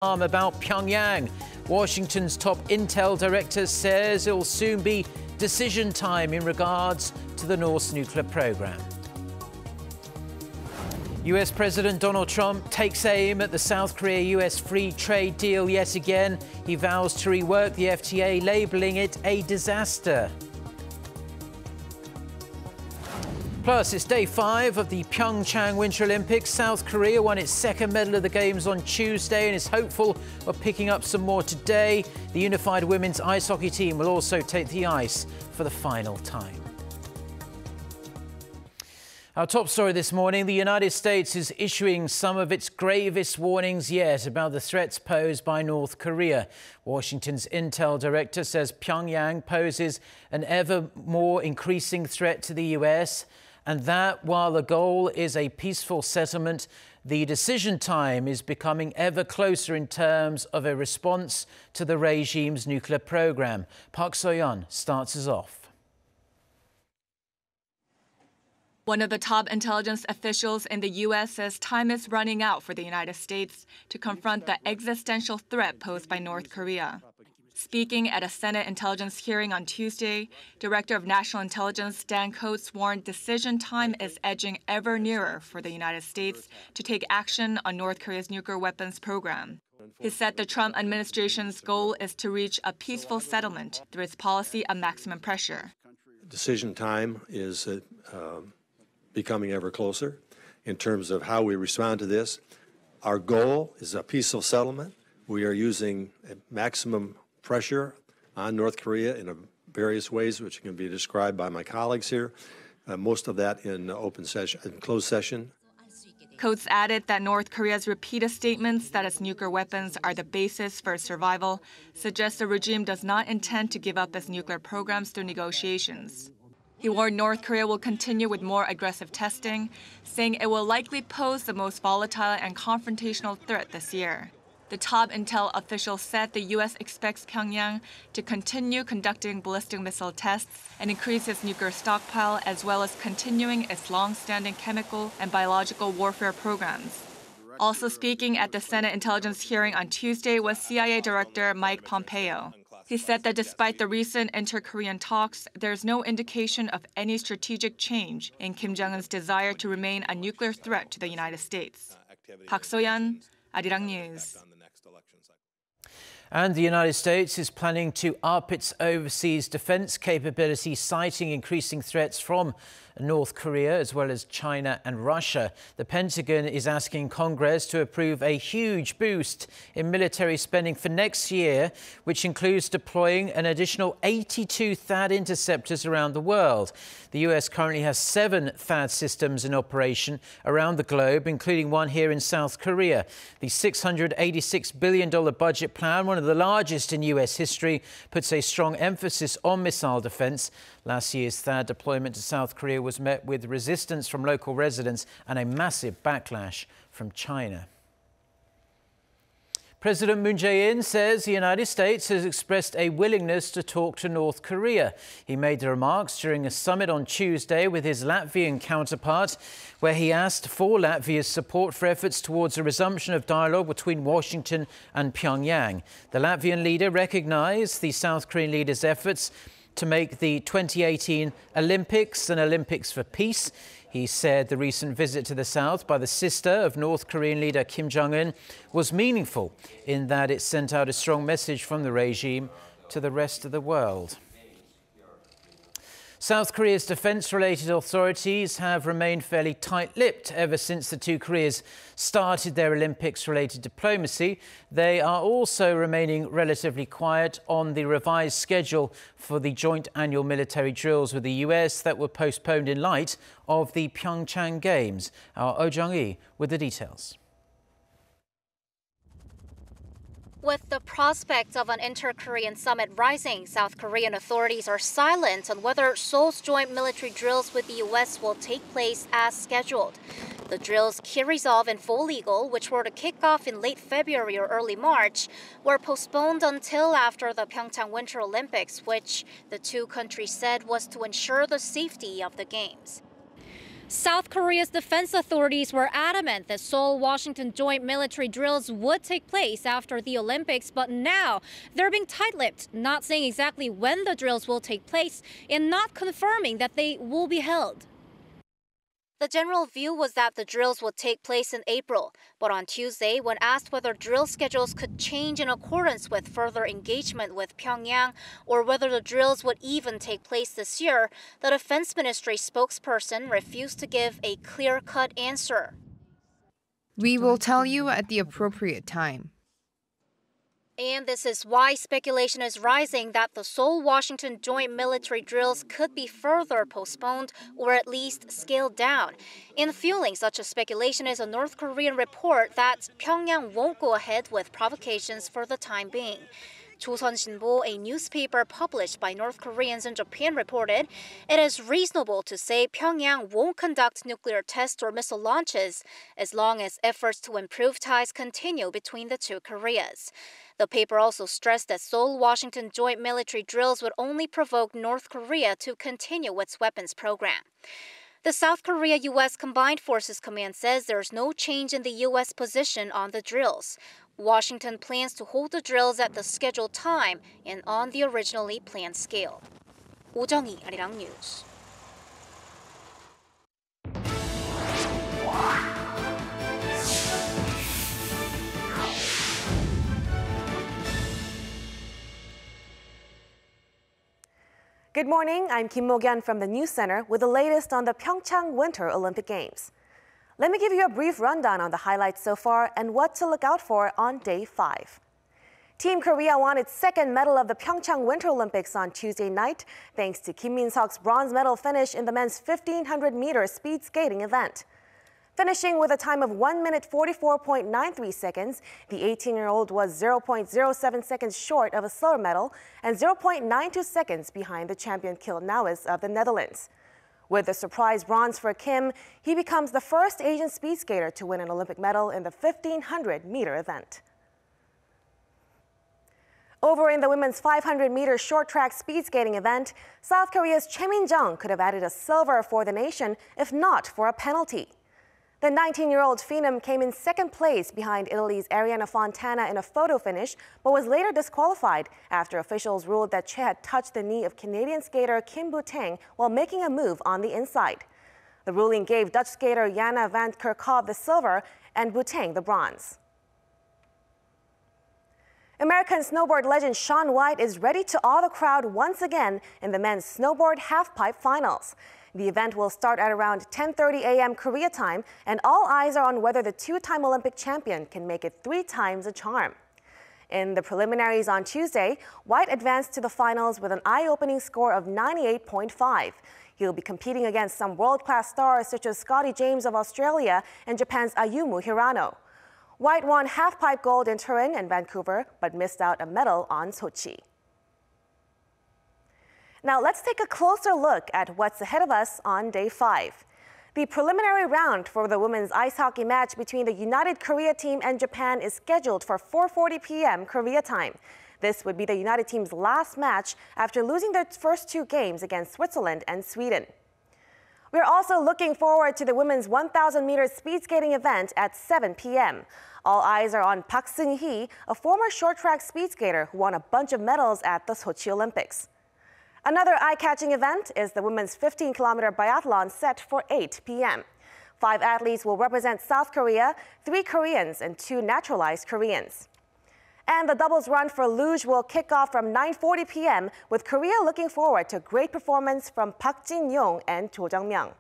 About Pyongyang. Washington's top intel director says it will soon be decision time in regards to the North's nuclear program. US President Donald Trump takes aim at the South Korea-U.S. free trade deal yet again. He vows to rework the FTA, labeling it a disaster. Plus, it's day 5 of the PyeongChang Winter Olympics. South Korea won its second medal of the Games on Tuesday and is hopeful of picking up some more today. The unified women's ice hockey team will also take the ice for the final time. Our top story this morning, the United States is issuing some of its gravest warnings yet about the threats posed by North Korea. Washington's intel director says Pyongyang poses an ever more increasing threat to the U.S., and that while the goal is a peaceful settlement, the decision time is becoming ever closer in terms of a response to the regime's nuclear program. Park So-yeon starts us off. One of the top intelligence officials in the U.S. says time is running out for the United States to confront the existential threat posed by North Korea. Speaking at a Senate intelligence hearing on Tuesday, Director of National Intelligence Dan Coats warned decision time is edging ever nearer for the United States to take action on North Korea's nuclear weapons program. He said the Trump administration's goal is to reach a peaceful settlement through its policy of maximum pressure. Decision time is becoming ever closer in terms of how we respond to this. Our goal is a peaceful settlement. We are using maximum pressure on North Korea in various ways, which can be described by my colleagues here, most of that in open session, in closed session. Coats added that North Korea's repeated statements that its nuclear weapons are the basis for its survival suggest the regime does not intend to give up its nuclear programs through negotiations. He warned North Korea will continue with more aggressive testing, saying it will likely pose the most volatile and confrontational threat this year. The top intel official said the U.S. expects Pyongyang to continue conducting ballistic missile tests and increase its nuclear stockpile, as well as continuing its long-standing chemical and biological warfare programs. Also speaking at the Senate intelligence hearing on Tuesday was CIA Director Mike Pompeo. He said that despite the recent inter-Korean talks, there's no indication of any strategic change in Kim Jong-un's desire to remain a nuclear threat to the United States. Park So-yeon, Arirang News. And the United States is planning to up its overseas defense capability, citing increasing threats from North Korea, as well as China and Russia. The Pentagon is asking Congress to approve a huge boost in military spending for next year, which includes deploying an additional 82 THAAD interceptors around the world. The U.S. currently has 7 THAAD systems in operation around the globe, including one here in South Korea. The $686 billion budget plan, one of the largest in U.S. history, puts a strong emphasis on missile defense. Last year's THAAD deployment to South Korea was met with resistance from local residents and a massive backlash from China. President Jaein says the United States has expressed a willingness to talk to North Korea. He made the remarks during a summit on Tuesday with his Latvian counterpart, where he asked for Latvia's support for efforts towards a resumption of dialogue between Washington and Pyongyang. The Latvian leader recognized the South Korean leader's efforts to make the 2018 Olympics an Olympics for peace. He said the recent visit to the South by the sister of North Korean leader Kim Jong-un was meaningful in that it sent out a strong message from the regime to the rest of the world. South Korea's defense-related authorities have remained fairly tight-lipped ever since the two Koreas started their Olympics-related diplomacy. They are also remaining relatively quiet on the revised schedule for the joint annual military drills with the U.S. that were postponed in light of the PyeongChang Games. Our Oh Jung-hee with the details. With the prospect of an inter-Korean summit rising, South Korean authorities are silent on whether Seoul's joint military drills with the U.S. will take place as scheduled. The drills carries off in full eagle, which were to kick off in late February or early March, were postponed until after the PyeongChang Winter Olympics, which the two countries said was to ensure the safety of the Games. South Korea's defense authorities were adamant that Seoul-Washington joint military drills would take place after the Olympics, but now they're being tight-lipped, not saying exactly when the drills will take place and not confirming that they will be held. The general view was that the drills would take place in April, but on Tuesday, when asked whether drill schedules could change in accordance with further engagement with Pyongyang or whether the drills would even take place this year, the Defense Ministry spokesperson refused to give a clear-cut answer. We will tell you at the appropriate time. And this is why speculation is rising that the Seoul-Washington joint military drills could be further postponed or at least scaled down. And fueling such a speculation is a North Korean report that Pyongyang won't go ahead with provocations for the time being. 조선신보, a newspaper published by North Koreans in Japan, reported it is reasonable to say Pyongyang won't conduct nuclear tests or missile launches as long as efforts to improve ties continue between the two Koreas. The paper also stressed that Seoul-Washington joint military drills would only provoke North Korea to continue its weapons program. The South Korea-U.S. Combined Forces Command says there's no change in the U.S. position on the drills. Washington plans to hold the drills at the scheduled time and on the originally planned scale. 오정희, Arirang News. Good morning, I'm Kim Mo-gyan from the News Center with the latest on the PyeongChang Winter Olympic Games. Let me give you a brief rundown on the highlights so far and what to look out for on Day 5. Team Korea won its second medal of the PyeongChang Winter Olympics on Tuesday night, thanks to Kim Min-seok's bronze medal finish in the men's 1500-meter speed skating event. Finishing with a time of 1 minute 44.93 seconds, the 18-year-old was 0.07 seconds short of a silver medal and 0.92 seconds behind the champion Jaein of the Netherlands. With the surprise bronze for Kim, he becomes the first Asian speed skater to win an Olympic medal in the 1500-meter event. Over in the women's 500-meter short track speed skating event, South Korea's Choi Min-jeong could have added a silver for the nation if not for a penalty. The 19-year-old phenom came in second place behind Italy's Arianna Fontana in a photo finish, but was later disqualified after officials ruled that Choi had touched the knee of Canadian skater Kim Bu-taeng while making a move on the inside. The ruling gave Dutch skater Jana van Kerkhove the silver and Bu-taeng the bronze. American snowboard legend Shaun White is ready to awe the crowd once again in the men's snowboard halfpipe finals. The event will start at around 10:30 a.m. Korea time, and all eyes are on whether the two-time Olympic champion can make it 3 times a charm. In the preliminaries on Tuesday, White advanced to the finals with an eye-opening score of 98.5. He'll be competing against some world-class stars such as Scotty James of Australia and Japan's Ayumu Hirano. White won halfpipe gold in Turin and Vancouver, but missed out a medal on Sochi. Now let's take a closer look at what's ahead of us on Day 5. The preliminary round for the women's ice hockey match between the United Korea team and Japan is scheduled for 4:40 p.m. Korea time. This would be the United team's last match after losing their first 2 games against Switzerland and Sweden. We're also looking forward to the women's 1,000-meter speed skating event at 7 p.m. All eyes are on Park Seung-hee, a former short-track speed skater who won a bunch of medals at the Sochi Olympics. Another eye-catching event is the women's 15-kilometer biathlon set for 8 p.m. 5 athletes will represent South Korea, 3 Koreans and 2 naturalized Koreans. And the doubles run for luge will kick off from 9:40 p.m. with Korea looking forward to a great performance from Park Jin-young and Jo Jung-myung.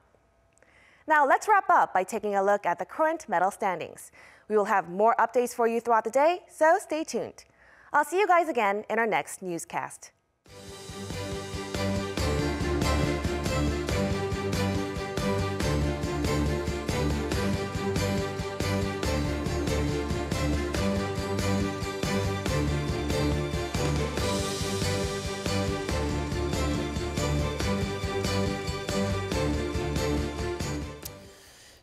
Now let's wrap up by taking a look at the current medal standings. We will have more updates for you throughout the day, so stay tuned. I'll see you guys again in our next newscast.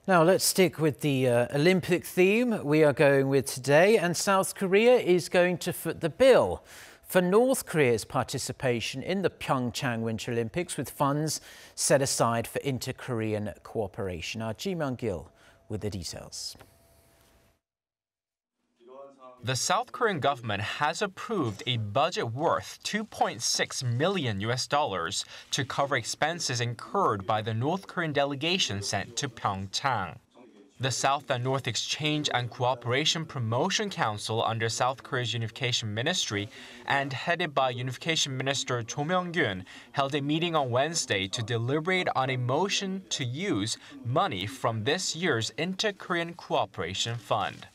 Now let's stick with the Olympic theme we are going with today, and South Korea is going to foot the bill for North Korea's participation in the PyeongChang Winter Olympics with funds set aside for inter-Korean cooperation. Our Ji Myung-gil with the details. The South Korean government has approved a budget worth $2.6 million to cover expenses incurred by the North Korean delegation sent to PyeongChang. The South and North Exchange and Cooperation Promotion Council under South Korea's Unification Ministry and headed by Unification Minister Choi Min-jeong held a meeting on Wednesday to deliberate on a motion to use money from this year's Inter-Korean Cooperation Fund.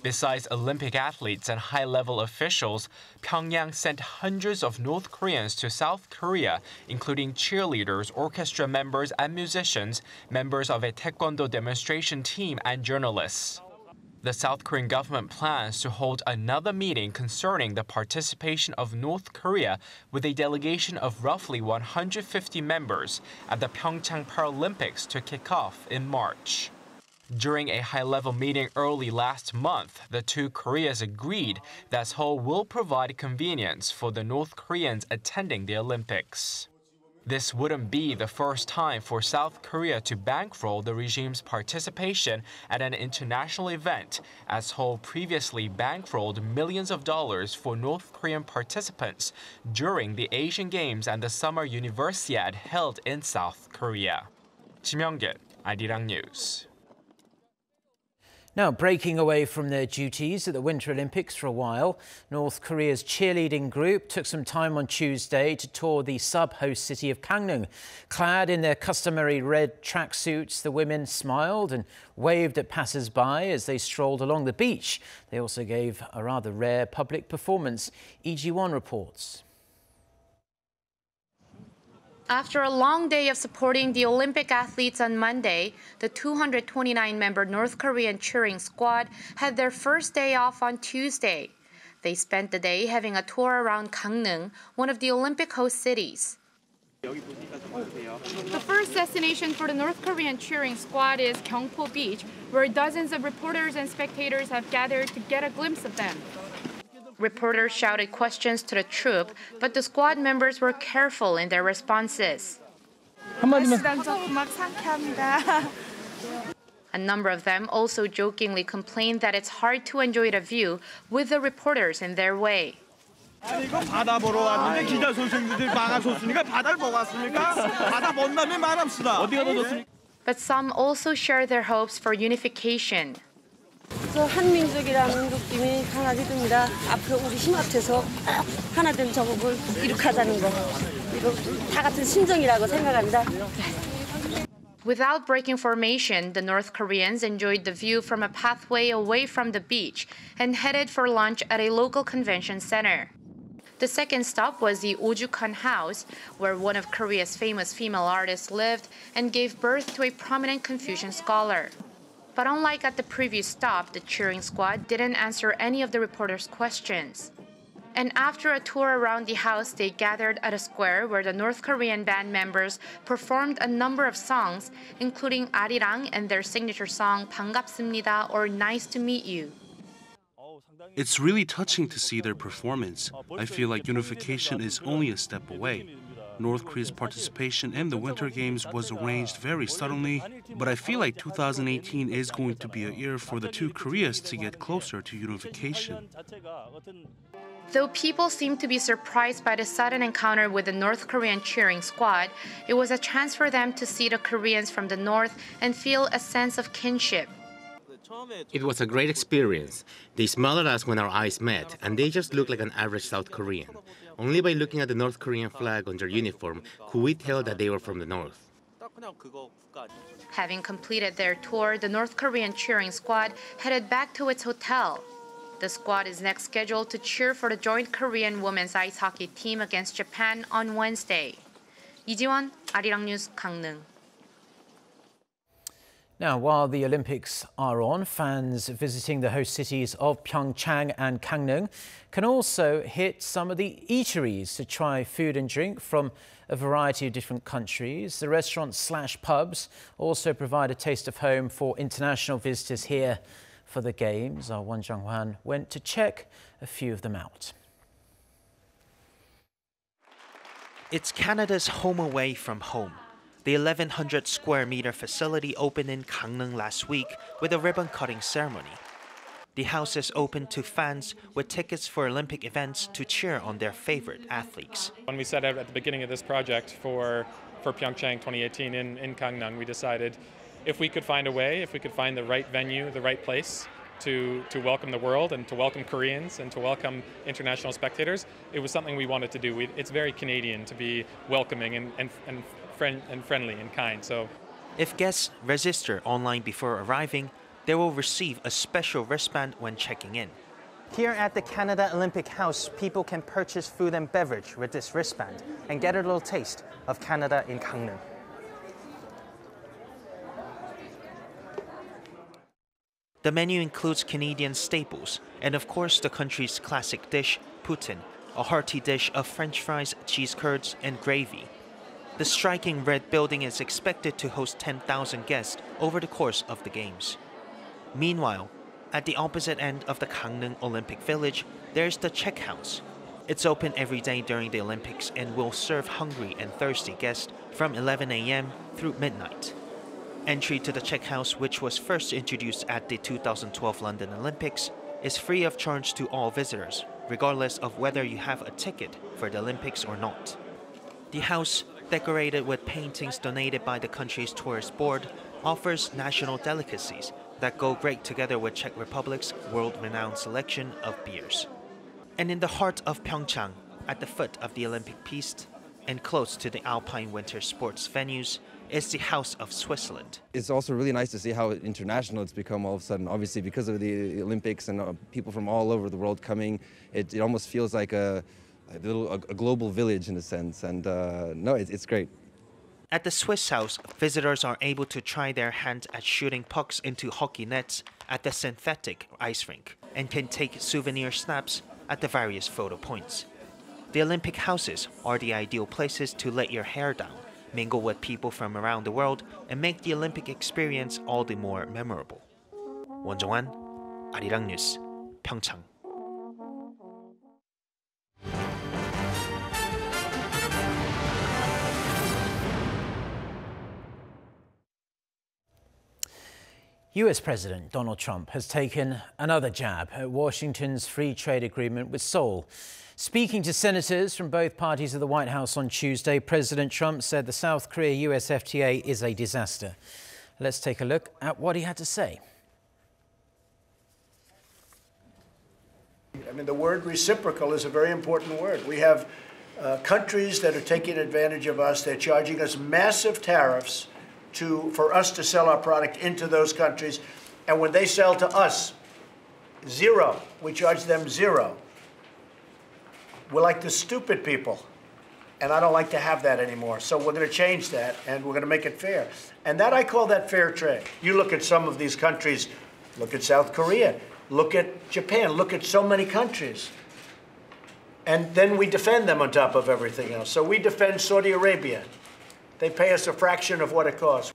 Besides Olympic athletes and high-level officials, Pyongyang sent hundreds of North Koreans to South Korea, including cheerleaders, orchestra members and musicians, members of a taekwondo demonstration team, and journalists. The South Korean government plans to hold another meeting concerning the participation of North Korea with a delegation of roughly 150 members at the PyeongChang Paralympics to kick off in March. During a high-level meeting early last month, the two Koreas agreed that Seoul will provide convenience for the North Koreans attending the Olympics. This wouldn't be the first time for South Korea to bankroll the regime's participation at an international event, as Seoul previously bankrolled millions of dollars for North Korean participants during the Asian Games and the Summer Universiade held in South Korea. Ji Myung-gil, Arirang News. Now, breaking away from their duties at the Winter Olympics for a while, North Korea's cheerleading group took some time on Tuesday to tour the sub-host city of Gangneung. Clad in their customary red tracksuits, the women smiled and waved at passers-by as they strolled along the beach. They also gave a rather rare public performance. Lee Ji-won reports. After a long day of supporting the Olympic athletes on Monday, the 229-member North Korean cheering squad had their first day off on Tuesday. They spent the day having a tour around Gangneung, one of the Olympic host cities. The first destination for the North Korean cheering squad is Gyeongpo Beach, where dozens of reporters and spectators have gathered to get a glimpse of them. Reporters shouted questions to the troupe, but the squad members were careful in their responses. A number of them also jokingly complained that it's hard to enjoy the view with the reporters in their way. But some also share their hopes for unification. 한민족이라는 느낌이 강하게 듭니다. 앞으로 우리 힘 합쳐서 하나 된 조국을 이룩하자는 거. 이거 다 같은 심정이라고 생각합니다. Without breaking formation, the North Koreans enjoyed the view from a pathway away from the beach and headed for lunch at a local convention center. The second stop was the Ojukan House, where one of Korea's famous female artists lived and gave birth to a prominent Confucian scholar. But unlike at the previous stop, the cheering squad didn't answer any of the reporters' questions. And after a tour around the house, they gathered at a square where the North Korean band members performed a number of songs, including Arirang and their signature song 반갑습니다 or Nice to Meet You. It's really touching to see their performance. I feel like unification is only a step away. North Korea's participation in the Winter Games was arranged very suddenly, but I feel like 2018 is going to be a year for the two Koreas to get closer to unification. Though people seemed to be surprised by the sudden encounter with the North Korean cheering squad, it was a chance for them to see the Koreans from the north and feel a sense of kinship. It was a great experience. They smiled at us when our eyes met, and they just looked like an average South Korean. Only by looking at the North Korean flag on their uniform could we tell that they were from the north. Having completed their tour, the North Korean cheering squad headed back to its hotel. The squad is next scheduled to cheer for the joint Korean women's ice hockey team against Japan on Wednesday. Lee Ji-won, Arirang News, Gangneung. Now, while the Olympics are on, fans visiting the host cities of PyeongChang and Gangneung can also hit some of the eateries to try food and drink from a variety of different countries. The restaurants/pubs also provide a taste of home for international visitors here for the Games. Our Won Jung-hwan went to check a few of them out. It's Canada's home away from home. The 1,100 square meter facility opened in Gangneung last week with a ribbon-cutting ceremony. The house is open to fans with tickets for Olympic events to cheer on their favorite athletes. When we set out at the beginning of this project for PyeongChang 2018 in Gangneung, we decided if we could find a way, if we could find the right venue, the right place to welcome the world and to welcome Koreans and to welcome international spectators, it was something we wanted to do. It's very Canadian to be welcoming and friendly and kind. So, if guests register online before arriving, they will receive a special wristband when checking in. Here at the Canada Olympic House, people can purchase food and beverage with this wristband and get a little taste of Canada in Gangneung. The menu includes Canadian staples and, of course, the country's classic dish, poutine, a hearty dish of French fries, cheese curds, and gravy. The striking red building is expected to host 10,000 guests over the course of the Games. Meanwhile, at the opposite end of the Gangneung Olympic Village, there's the Check House. It's open every day during the Olympics and will serve hungry and thirsty guests from 11 a.m. through midnight. Entry to the Check House, which was first introduced at the 2012 London Olympics, is free of charge to all visitors, regardless of whether you have a ticket for the Olympics or not. The house, decorated with paintings donated by the country's tourist board, offers national delicacies that go great together with Czech Republic's world-renowned selection of beers. And in the heart of PyeongChang, at the foot of the Olympic piste, and close to the alpine winter sports venues, is the House of Switzerland. It's also really nice to see how international it's become all of a sudden. Obviously, because of the Olympics and people from all over the world coming, it almost feels like a global village in a sense. And no, it's great. At the Swiss House, visitors are able to try their hand at shooting pucks into hockey nets at the synthetic ice rink and can take souvenir snaps at the various photo points. The Olympic houses are the ideal places to let your hair down, mingle with people from around the world, and make the Olympic experience all the more memorable. 원정환, Arirang News, PyeongChang. U.S. President Donald Trump has taken another jab at Washington's free trade agreement with Seoul. Speaking to senators from both parties of the White House on Tuesday, President Trump said the South Korea-U.S. FTA is a disaster. Let's take a look at what he had to say. I mean, the word reciprocal is a very important word. We have countries that are taking advantage of us. They're charging us massive tariffs for us to sell our product into those countries. And when they sell to us, zero. We charge them zero. We're like the stupid people. And I don't like to have that anymore. So we're going to change that, and we're going to make it fair. And that, I call that fair trade. You look at some of these countries, look at South Korea, look at Japan, look at so many countries. And then we defend them on top of everything else. So we defend Saudi Arabia. They pay us a fraction of what it costs.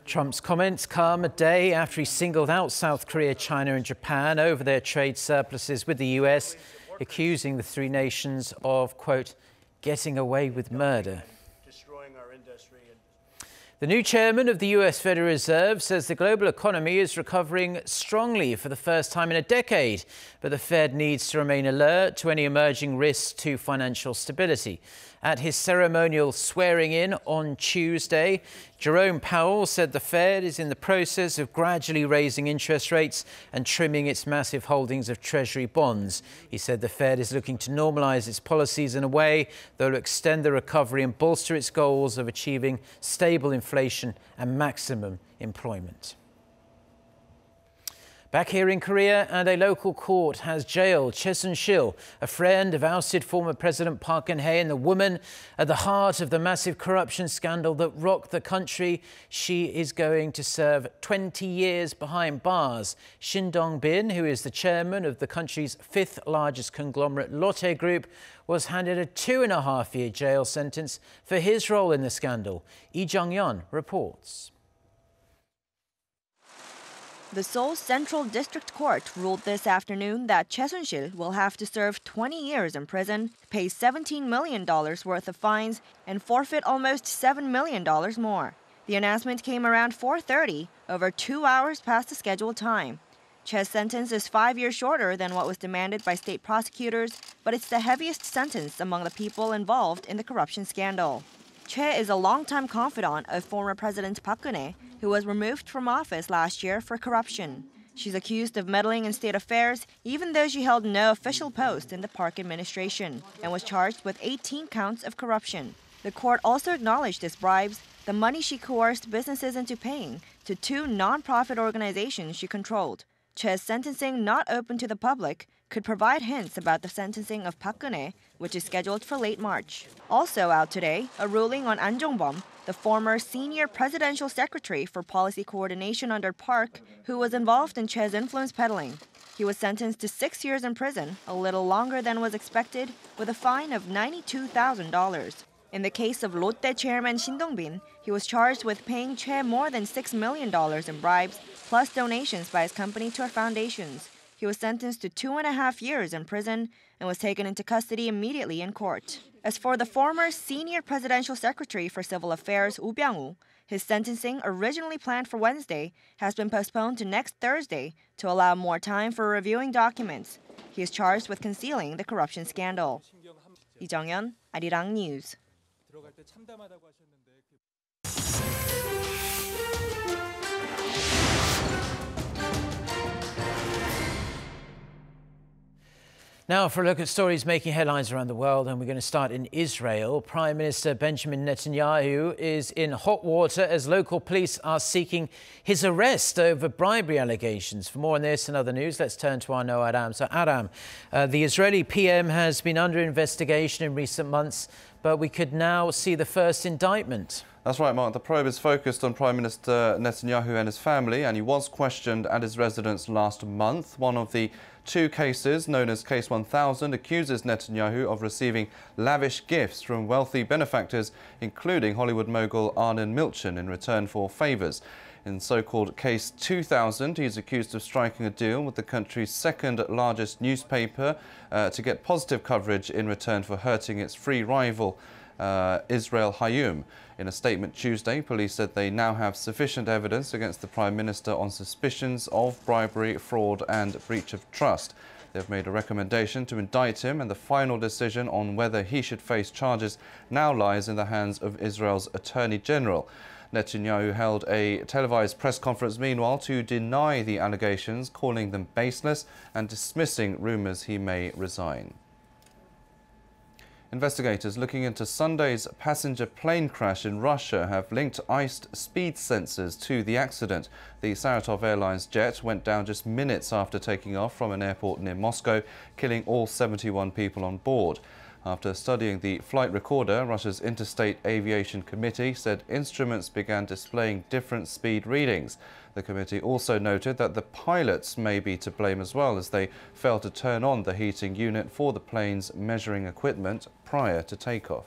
Trump's comments come a day after he singled out South Korea, China and Japan over their trade surpluses with the U.S., accusing the three nations of, quote, getting away with murder. The new chairman of the U.S. Federal Reserve says the global economy is recovering strongly for the first time in a decade, but the Fed needs to remain alert to any emerging risks to financial stability. At his ceremonial swearing-in on Tuesday, Jerome Powell said the Fed is in the process of gradually raising interest rates and trimming its massive holdings of Treasury bonds. He said the Fed is looking to normalize its policies in a way that will extend the recovery and bolster its goals of achieving stable inflation and maximum employment. Back here in Korea, and a local court has jailed Soon-sil, a friend of ousted former President Park Geun-hye and the woman at the heart of the massive corruption scandal that rocked the country. She is going to serve 20 years behind bars. Shin Dongbin, who is the chairman of the country's fifth largest conglomerate Lotte Group, was handed a 2.5-year jail sentence for his role in the scandal. Lee Jung-yeon reports. The Seoul Central District Court ruled this afternoon that Soon-sil will have to serve 20 years in prison, pay $17 million worth of fines, and forfeit almost $7 million more. The announcement came around 4:30, over 2 hours past the scheduled time. Che's sentence is 5 years shorter than what was demanded by state prosecutors, but it's the heaviest sentence among the people involved in the corruption scandal. Che is a longtime confidant of former President Park Geun-hye, who was removed from office last year for corruption. She's accused of meddling in state affairs, even though she held no official post in the Park administration, and was charged with 18 counts of corruption. The court also acknowledged as bribes the money she coerced businesses into paying to 2 non-profit organizations she controlled. Che's sentencing, not open to the public, could provide hints about the sentencing of Park Geun-hye, which is scheduled for late March. Also out today, a ruling on An Jong-bum, the former senior presidential secretary for policy coordination under Park, who was involved in Che's influence peddling. He was sentenced to 6 years in prison, a little longer than was expected, with a fine of $92,000. In the case of Lotte chairman Shin Dongbin, he was charged with paying Che more than $6 million in bribes, plus donations by his company to her foundations. He was sentenced to 2.5 years in prison and was taken into custody immediately in court. As for the former senior presidential secretary for civil affairs, Woo Byung-woo, his sentencing, originally planned for Wednesday, has been postponed to next Thursday to allow more time for reviewing documents. He is charged with concealing the corruption scandal. Lee Jung-yeon, Arirang News. Now for a look at stories making headlines around the world, and we're going to start in Israel. Prime Minister Benjamin Netanyahu is in hot water as local police are seeking his arrest over bribery allegations. For more on this and other news, let's turn to our Noah Adam. So Adam, the Israeli PM has been under investigation in recent months, but we could now see the first indictment. That's right, Mark. The probe is focused on Prime Minister Netanyahu and his family, and he was questioned at his residence last month. One of the 2 cases, known as Case 1000, accuses Netanyahu of receiving lavish gifts from wealthy benefactors, including Hollywood mogul Arnon Milchan, in return for favours. In so-called Case 2000, he's accused of striking a deal with the country's second largest newspaper to get positive coverage in return for hurting its free rival, Israel Hayom. In a statement Tuesday, police said they now have sufficient evidence against the Prime Minister on suspicions of bribery, fraud and breach of trust. They've made a recommendation to indict him, and the final decision on whether he should face charges now lies in the hands of Israel's Attorney General. Netanyahu held a televised press conference meanwhile to deny the allegations, calling them baseless and dismissing rumours he may resign. Investigators looking into Sunday's passenger plane crash in Russia have linked iced speed sensors to the accident. The Saratov Airlines jet went down just minutes after taking off from an airport near Moscow, killing all 71 people on board. After studying the flight recorder, Russia's Interstate Aviation Committee said instruments began displaying different speed readings. The committee also noted that the pilots may be to blame as well, as they failed to turn on the heating unit for the plane's measuring equipment prior to takeoff.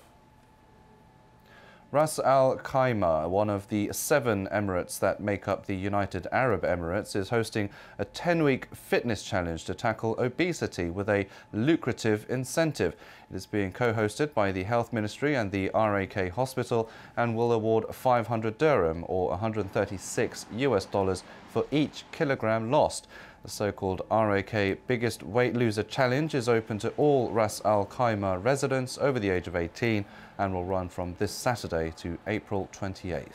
Ras Al Khaimah, one of the 7 emirates that make up the United Arab Emirates, is hosting a 10-week fitness challenge to tackle obesity with a lucrative incentive. It is being co-hosted by the Health Ministry and the RAK Hospital and will award 500 dirham or $136 for each kilogram lost. The so-called RAK Biggest Weight Loser Challenge is open to all Ras Al Khaimah residents over the age of 18 and will run from this Saturday to April 28th.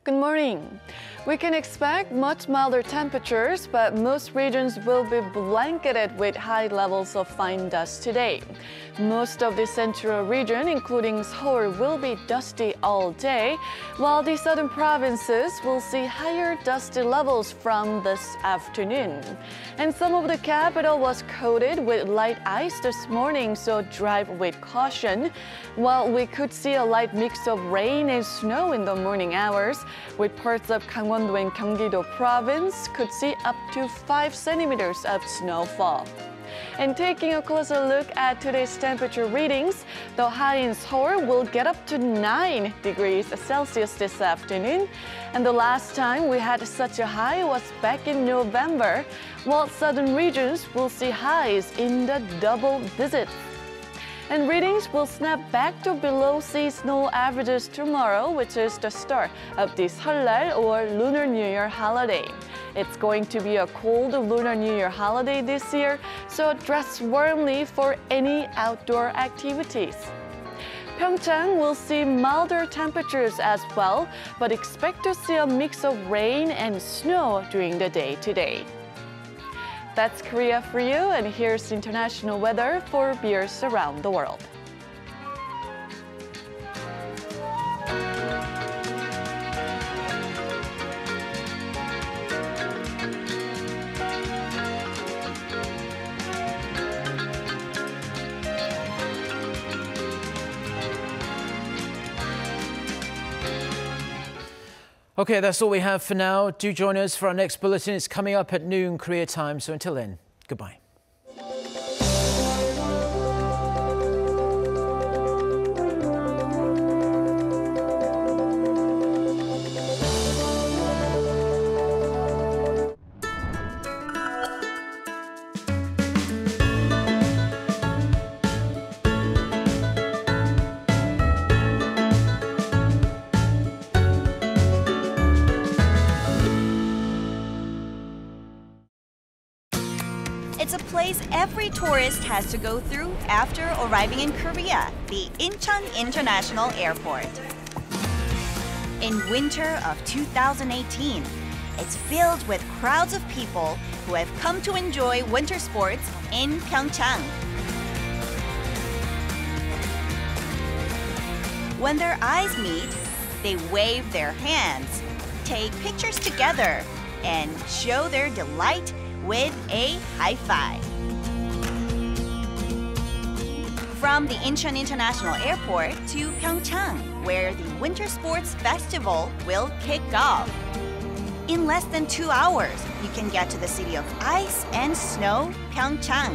Good morning. We can expect much milder temperatures, but most regions will be blanketed with high levels of fine dust today. Most of the central region, including Seoul, will be dusty all day, while the southern provinces will see higher dusty levels from this afternoon. And some of the capital was coated with light ice this morning, so drive with caution. While we could see a light mix of rain and snow in the morning hours, with parts of Gangneung and Gyeonggi-do province could see up to 5 centimeters of snowfall. And taking a closer look at today's temperature readings, the high in Seoul will get up to 9 degrees Celsius this afternoon. And the last time we had such a high was back in November, while southern regions will see highs in the double digits. And readings will snap back to below seasonal averages tomorrow, which is the start of the Seollal or Lunar New Year holiday. It's going to be a cold Lunar New Year holiday this year, so dress warmly for any outdoor activities. PyeongChang will see milder temperatures as well, but expect to see a mix of rain and snow during the day today. That's Korea for you, and here's international weather for viewers around the world. Okay, that's all we have for now. Do join us for our next bulletin. It's coming up at noon Korea time. So until then, goodbye. It's a place every tourist has to go through after arriving in Korea, the Incheon International Airport. In winter of 2018, it's filled with crowds of people who have come to enjoy winter sports in PyeongChang. When their eyes meet, they wave their hands, take pictures together, and show their delight with a high five. From the Incheon International Airport to PyeongChang, where the Winter Sports Festival will kick off. In less than 2 hours, you can get to the city of ice and snow, PyeongChang.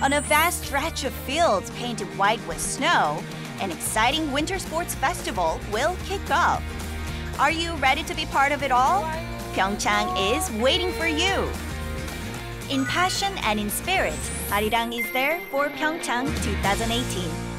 On a vast stretch of fields painted white with snow, an exciting Winter Sports Festival will kick off. Are you ready to be part of it all? PyeongChang is waiting for you. In passion and in spirit, Arirang is there for PyeongChang 2018.